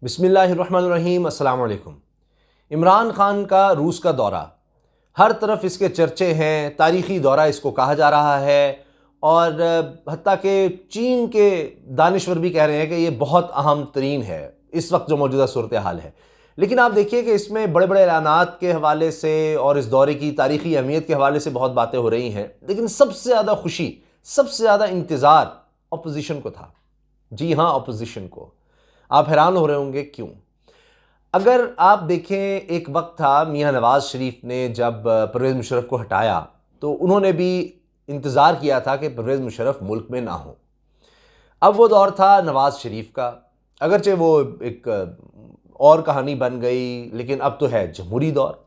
बिस्मिल्लाहिर्रहमानिर्रहीम। अस्सलाम वालेकुम। इमरान खान का रूस का दौरा, हर तरफ इसके चर्चे हैं, तारीख़ी दौरा इसको कहा जा रहा है और हत्ता कि चीन के दानिश्वर भी कह रहे हैं कि ये बहुत अहम तरीन है इस वक्त जो मौजूदा सूरत हाल है। लेकिन आप देखिए कि इसमें बड़े बड़े ऐलानात के हवाले से और इस दौरे की तारीख़ी अहमियत के हवाले से बहुत बातें हो रही हैं, लेकिन सबसे ज़्यादा खुशी, सबसे ज़्यादा इंतज़ार अपोजिशन को था। जी हाँ, अपोजिशन को। आप हैरान हो रहे होंगे क्यों? अगर आप देखें, एक वक्त था मियां नवाज शरीफ ने जब परवेज़ मुशर्रफ को हटाया तो उन्होंने भी इंतज़ार किया था कि परवेज़ मुशर्रफ मुल्क में ना हो। अब वो दौर था नवाज शरीफ का, अगरचे वो एक और कहानी बन गई, लेकिन अब तो है जमहूरी दौर।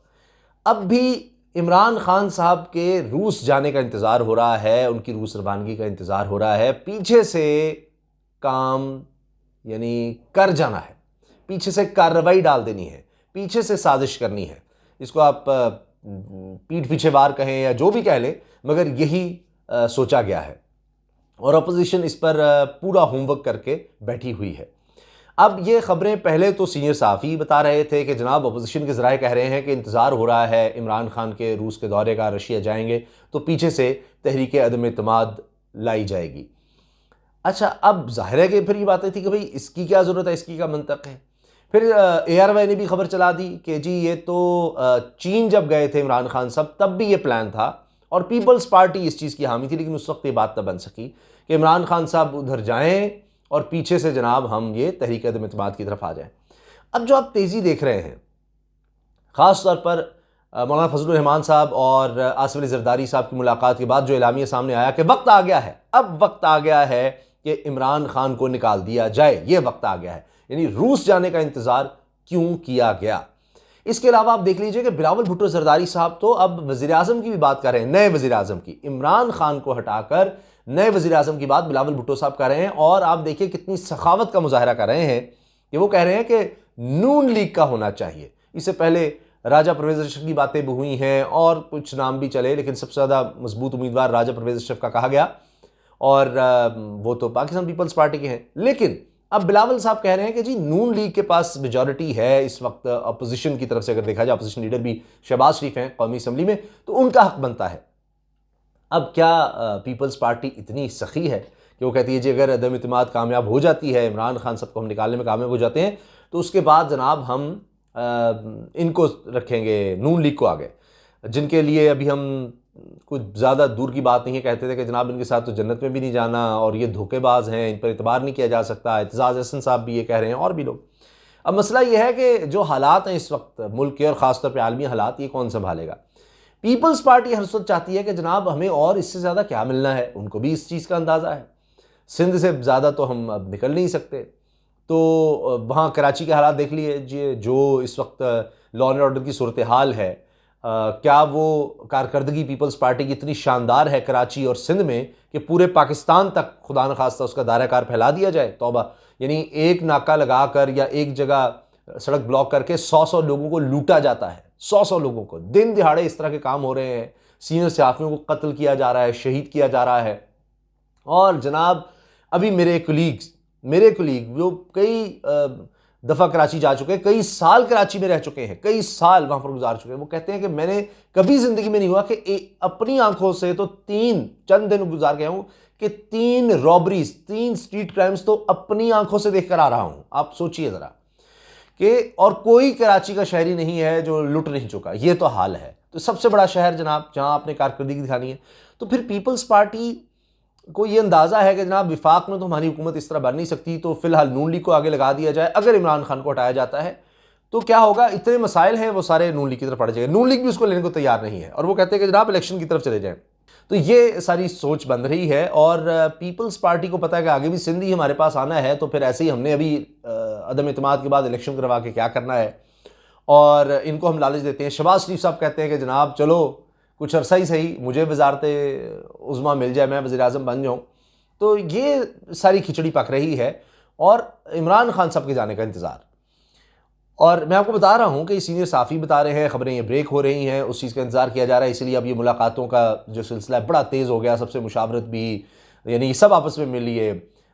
अब भी इमरान खान साहब के रूस जाने का इंतज़ार हो रहा है, उनकी रूस रवानगी का इंतज़ार हो रहा है। पीछे से काम यानी कर जाना है, पीछे से कार्रवाई डाल देनी है, पीछे से साजिश करनी है। इसको आप पीठ पीछे वार कहें या जो भी कह लें, मगर यही सोचा गया है और अपोजिशन इस पर पूरा होमवर्क करके बैठी हुई है। अब ये ख़बरें पहले तो सीनियर सहाफ़ी बता रहे थे कि जनाब अपोजिशन के ज़राए कह रहे हैं कि इंतज़ार हो रहा है इमरान खान के रूस के दौरे का, रशिया जाएंगे तो पीछे से तहरीक अदम इत्तेमाद लाई जाएगी। अच्छा, अब ज़ाहिर है कि फिर ये बातें थी कि भाई इसकी क्या ज़रूरत है, इसकी क्या मंतक है। फिर ARY ने भी खबर चला दी कि जी ये तो चीन जब गए थे इमरान खान साहब तब भी ये प्लान था और पीपल्स पार्टी इस चीज़ की हामी थी, लेकिन उस वक्त ये बात तब बन सकी कि इमरान खान साहब उधर जाएं और पीछे से जनाब हम ये तहरीक अदम इत्तेमाद की तरफ आ जाएं। अब जो आप तेज़ी देख रहे हैं, ख़ास तौर पर मौलाना फजलुर रहमान साहब और आसिफ अली ज़रदारी साहब की मुलाकात के बाद जो एलामिया सामने आया कि वक्त आ गया है, अब वक्त आ गया है कि इमरान खान को निकाल दिया जाए, ये वक्त आ गया है। यानी रूस जाने का इंतज़ार क्यों किया गया। इसके अलावा आप देख लीजिए कि बिलावल भुट्टो ज़रदारी साहब तो अब वज़ीर आज़म की भी बात कर रहे हैं, नए वज़ीर आज़म की। इमरान खान को हटाकर नए वज़ीर आज़म की बात बिलावल भुट्टो साहब कर रहे हैं और आप देखिए कितनी सखावत का मुजाहरा कर रहे हैं कि वो कह रहे हैं कि नून लीग का होना चाहिए। इससे पहले राजा परवेज़ अशरफ की बातें भी हुई हैं और कुछ नाम भी चले, लेकिन सबसे ज़्यादा मजबूत उम्मीदवार राजा परवेज़ अशरफ का कहा गया और वो तो पाकिस्तान पीपल्स पार्टी के हैं। लेकिन अब बिलावल साहब कह रहे हैं कि जी नून लीग के पास मेजॉरिटी है इस वक्त अपोजिशन की तरफ से। अगर देखा जाए अपोजिशन लीडर भी शहबाज शरीफ हैं कौमी असम्बली में, तो उनका हक बनता है। अब क्या पीपल्स पार्टी इतनी सखी है कि वो कहती है जी अगर अदम इत्तेमाद कामयाब हो जाती है, इमरान खान साहब को हम निकालने में कामयाब हो जाते हैं, तो उसके बाद जनाब हम इनको रखेंगे, नून लीग को आगे, जिनके लिए अभी हम कुछ ज़्यादा दूर की बात नहीं है, कहते थे कि जनाब इनके साथ तो जन्नत में भी नहीं जाना और ये धोखेबाज हैं, इन पर इतबार नहीं किया जा सकता। एतजाज़ हसन साहब भी ये कह रहे हैं और भी लोग। अब मसला ये है कि जो हालात हैं इस वक्त मुल्क के और ख़ासतौर पर आलमी हालात, ये कौन संभालेगा। पीपल्स पार्टी हर वक्त चाहती है कि जनाब हमें और इससे ज़्यादा क्या मिलना है, उनको भी इस चीज़ का अंदाज़ा है। सिंध से ज़्यादा तो हम अब निकल नहीं सकते, तो वहाँ कराची के हालात देख लीजिए, जो इस वक्त लॉ एंड ऑर्डर की सूरत हाल है। क्या वो कारकर्दगी पीपल्स पार्टी की इतनी शानदार है कराची और सिंध में कि पूरे पाकिस्तान तक खुदा न खास्ता उसका दायरा कार फैला दिया जाए। तौबा, यानी एक नाका लगाकर या एक जगह सड़क ब्लॉक करके 100 लोगों को लूटा जाता है। 100 लोगों को दिन दिहाड़े इस तरह के काम हो रहे हैं। सीनियर सहाफ़ियों को कत्ल किया जा रहा है, शहीद किया जा रहा है। और जनाब अभी मेरे कुलीग जो कई दफ़ा कराची जा चुके हैं, कई साल कराची में रह चुके हैं, कई साल वहाँ पर गुजार चुके हैं, वो कहते हैं कि मैंने कभी ज़िंदगी में नहीं हुआ कि अपनी आंखों से तो 3 चंद दिन गुजार गया हूँ कि 3 रॉबरीज, 3 स्ट्रीट क्राइम्स तो अपनी आंखों से देख कर आ रहा हूँ। आप सोचिए ज़रा कि और कोई कराची का शहरी नहीं है जो लुट नहीं चुका। ये तो हाल है। तो सबसे बड़ा शहर जनाब जहाँ आपने कारकर्दगी दिखानी है, तो फिर पीपल्स पार्टी को ये अंदाज़ा है कि जनाब विफाक में तो हमारी हुकूमत इस तरह बन नहीं सकती, तो फिलहाल नून लीग को आगे लगा दिया जाए। अगर इमरान खान को हटाया जाता है तो क्या होगा, इतने मसाइल हैं वो सारे नून लीग की तरफ पड़ जाएंगे। नून लीग भी उसको लेने को तैयार नहीं है और वो कहते हैं कि जनाब इलेक्शन की तरफ चले जाएं। तो ये सारी सोच बन रही है और पीपल्स पार्टी को पता है कि आगे भी सिंध ही हमारे पास आना है, तो फिर ऐसे ही हमने अभी अदम इत्तेमाद के बाद इलेक्शन करवा के क्या करना है और इनको हम लालच देते हैं। शहबाज शरीफ साहब कहते हैं कि जनाब चलो कुछ अरसा ही सही, मुझे वज़ारत उज़्मा मिल जाए, मैं वज़ीर आज़म बन जाऊँ। तो ये सारी खिचड़ी पक रही है और इमरान खान साहब के जाने का इंतज़ार। और मैं आपको बता रहा हूँ कि सीनियर सहाफ़ी बता रहे हैं, ख़बरें ये ब्रेक हो रही हैं, उस चीज़ का इंतज़ार किया जा रहा है। इसलिए अब ये मुलाकातों का जो सिलसिला है बड़ा तेज़ हो गया। सबसे मुशावरत भी, यानी सब आपस में मिल लिए,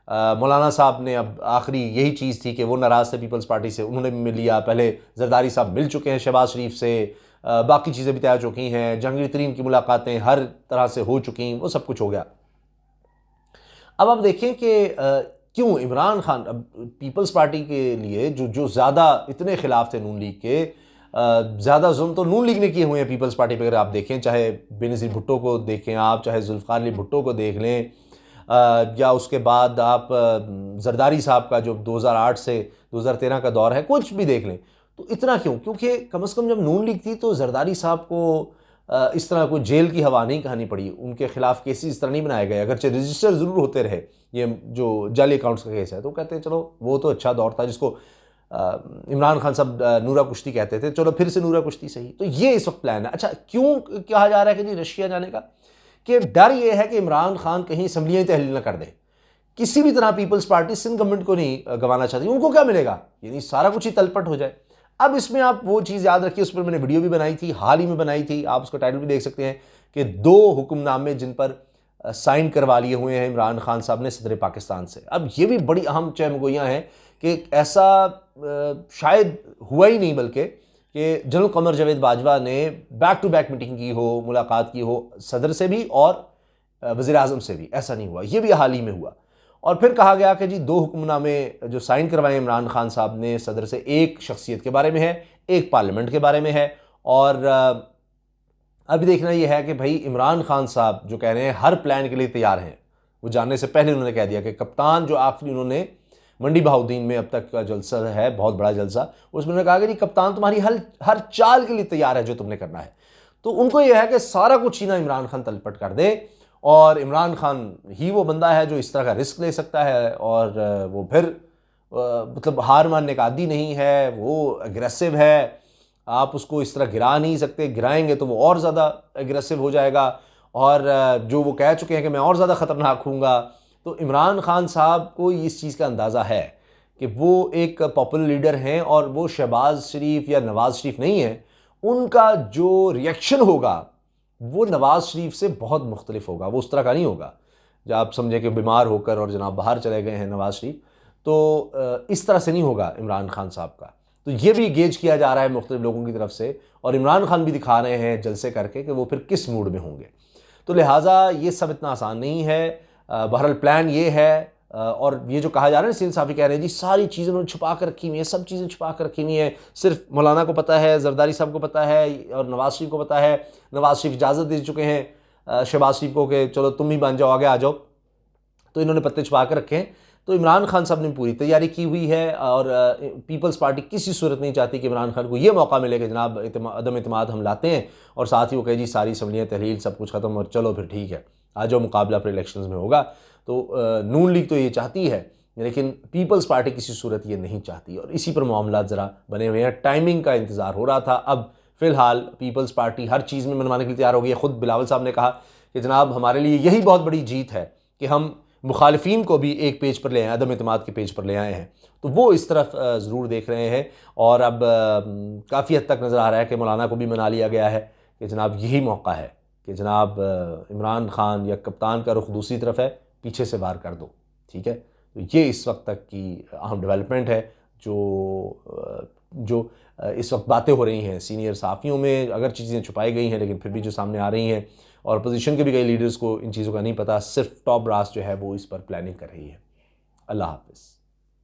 मौलाना साहब ने अब आखिरी यही चीज़ थी कि वो नाराज़ थे पीपल्स पार्टी से, उन्होंने भी मिल लिया। पहले जरदारी साहब मिल चुके हैं शहबाज शरीफ से, बाकी चीज़ें भी तय हो चुकी हैं, जहांगीर तरीन की मुलाकातें हर तरह से हो चुकी, वो सब कुछ हो गया। अब आप देखें कि क्यों इमरान खान, अब पीपल्स पार्टी के लिए जो ज़्यादा इतने ख़िलाफ़ थे नून लीग के, ज़्यादा जुल्म तो नून लीग ने किए हुए हैं पीपल्स पार्टी पर। अगर आप देखें, चाहे बेनज़ीर भुट्टो को देखें आप, चाहे जुल्फ़िकार अली भुट्टो को देख लें, या उसके बाद आप जरदारी साहब का जो 2008 से 2013 का दौर है, कुछ भी देख लें, तो इतना क्यों? क्योंकि कम से कम जब नून लीग थी तो जरदारी साहब को इस तरह कोई जेल की हवा नहीं खानी पड़ी, उनके खिलाफ केसेस इस तरह नहीं बनाए गए। अगरचे रजिस्टर ज़रूर होते रहे, ये जो जाली अकाउंट्स का केस है, तो कहते हैं चलो वो तो अच्छा दौर था, जिसको इमरान खान साहब नूरा कुश्ती कहते थे, चलो फिर से नूरा कुश्ती सही। तो ये इस वक्त प्लान है। अच्छा, क्यों कहा जा रहा है कि जी रशिया जाने का? कि डर ये है कि इमरान खान कहीं असम्बलियाँ तहलील न कर दे। किसी भी तरह पीपल्स पार्टी सिंध गवर्नमेंट को नहीं गंवाना चाहती। उनको क्या मिलेगा? यानी सारा कुछ ही तलपट हो जाए। अब इसमें आप वो चीज़ याद रखिए, उस पर मैंने वीडियो भी बनाई थी, हाल ही में बनाई थी, आप उसका टाइटल भी देख सकते हैं, कि 2 हुक्मनामे जिन पर साइन करवा लिए हुए हैं इमरान खान साहब ने सदर पाकिस्तान से। अब ये भी बड़ी अहम चहमगोइयाँ हैं कि ऐसा शायद हुआ ही नहीं, बल्कि कि जनरल कमर जावेद बाजवा ने बैक टू बैक मीटिंग की हो, मुलाकात की हो सदर से भी और वज़ीर आज़म से भी, ऐसा नहीं हुआ। ये भी हाल ही में हुआ। और फिर कहा गया कि जी 2 हुक्मनामे जो साइन करवाए इमरान खान साहब ने सदर से, एक शख्सियत के बारे में है, एक पार्लियामेंट के बारे में है। और अभी देखना यह है कि भाई इमरान खान साहब जो कह रहे हैं हर प्लान के लिए तैयार हैं। वो जानने से पहले उन्होंने कह दिया कि कप्तान जो आखिरी उन्होंने मंडी बहाउद्दीन में अब तक का जलसा है, बहुत बड़ा जलसा, उसमें उन्होंने कहा कि जी कप्तान तुम्हारी हर चाल के लिए तैयार है जो तुमने करना है। तो उनको यह है कि सारा कुछ ही ना इमरान खान तलपट कर दे, और इमरान खान ही वो बंदा है जो इस तरह का रिस्क ले सकता है। और वो फिर मतलब हार मानने का आदी नहीं है, वो एग्रेसिव है, आप उसको इस तरह गिरा नहीं सकते, गिराएंगे तो वो और ज़्यादा एग्रेसिव हो जाएगा। और जो वो कह चुके हैं कि मैं और ज़्यादा ख़तरनाक हूँगा। तो इमरान खान साहब को इस चीज़ का अंदाज़ा है कि वो एक पॉपुलर लीडर हैं, और वो शहबाज शरीफ या नवाज़ शरीफ नहीं है। उनका जो रिएक्शन होगा वो नवाज़ शरीफ से बहुत मुख्तलिफ होगा, वो उस तरह का नहीं होगा। जब आप समझें कि बीमार होकर और जनाब बाहर चले गए हैं नवाज़ शरीफ, तो इस तरह से नहीं होगा इमरान खान साहब का। तो ये भी गेज किया जा रहा है मुख्तलिफ लोगों की तरफ से, और इमरान खान भी दिखा रहे हैं जलसे करके कि वो फिर किस मूड में होंगे। तो लिहाजा ये सब इतना आसान नहीं है। बहरहाल प्लान ये है। और ये जो कहा जा रहा है, सीन साहब कह रहे हैं जी सारी चीज़ें उन्होंने छुपा कर रखी हुई हैं, सब चीज़ें छुपा कर रखी हुई हैं, सिर्फ मौलाना को पता है, जरदारी साहब को पता है, और नवाज़ शरीफ को पता है। नवाज़ शरीफ इजाज़त दे चुके हैं शहबाज शरीफ को कि चलो तुम ही बन जाओ, आगे आ जाओ। तो इन्होंने पत्ते छुपा कर रखे हैं। तो इमरान खान साहब ने पूरी तैयारी की हुई है, और पीपल्स पार्टी किसी सूरत नहीं चाहती कि इमरान खान को ये मौका मिले कि जनाब अदम इत्मीनाद हम लाते हैं, और साथ ही वो कहे जी सारी असम्बलियाँ तहलील सब कुछ ख़त्म, और चलो फिर ठीक है आ जाओ, मुकाबला फिर इलेक्शंस में होगा। तो नून लीग तो ये चाहती है, लेकिन पीपल्स पार्टी किसी सूरत ये नहीं चाहती, और इसी पर मामला ज़रा बने हुए हैं। टाइमिंग का इंतज़ार हो रहा था। अब फ़िलहाल पीपल्स पार्टी हर चीज़ में मनवाने के लिए तैयार हो गई है। ख़ुद बिलावल साहब ने कहा कि जनाब हमारे लिए यही बहुत बड़ी जीत है कि हम मुखालिफिन को भी एक पेज पर ले आए, अदम इत्मीनाद के पेज पर ले आए हैं। तो वो इस तरफ ज़रूर देख रहे हैं। और अब काफ़ी हद तक नज़र आ रहा है कि मौलाना को भी मना लिया गया है कि जनाब यही मौका है कि जनाब इमरान खान या कप्तान का रुख दूसरी तरफ है, पीछे से वार कर दो। ठीक है, तो ये इस वक्त तक की अहम डेवलपमेंट है जो इस वक्त बातें हो रही हैं सीनियर सहाफ़ियों में। अगर चीज़ें छुपाई गई हैं, लेकिन फिर भी जो सामने आ रही हैं, और अपोजिशन के भी कई लीडर्स को इन चीज़ों का नहीं पता, सिर्फ टॉप ब्रास जो है वो इस पर प्लानिंग कर रही है। अल्लाह हाफ़िज़।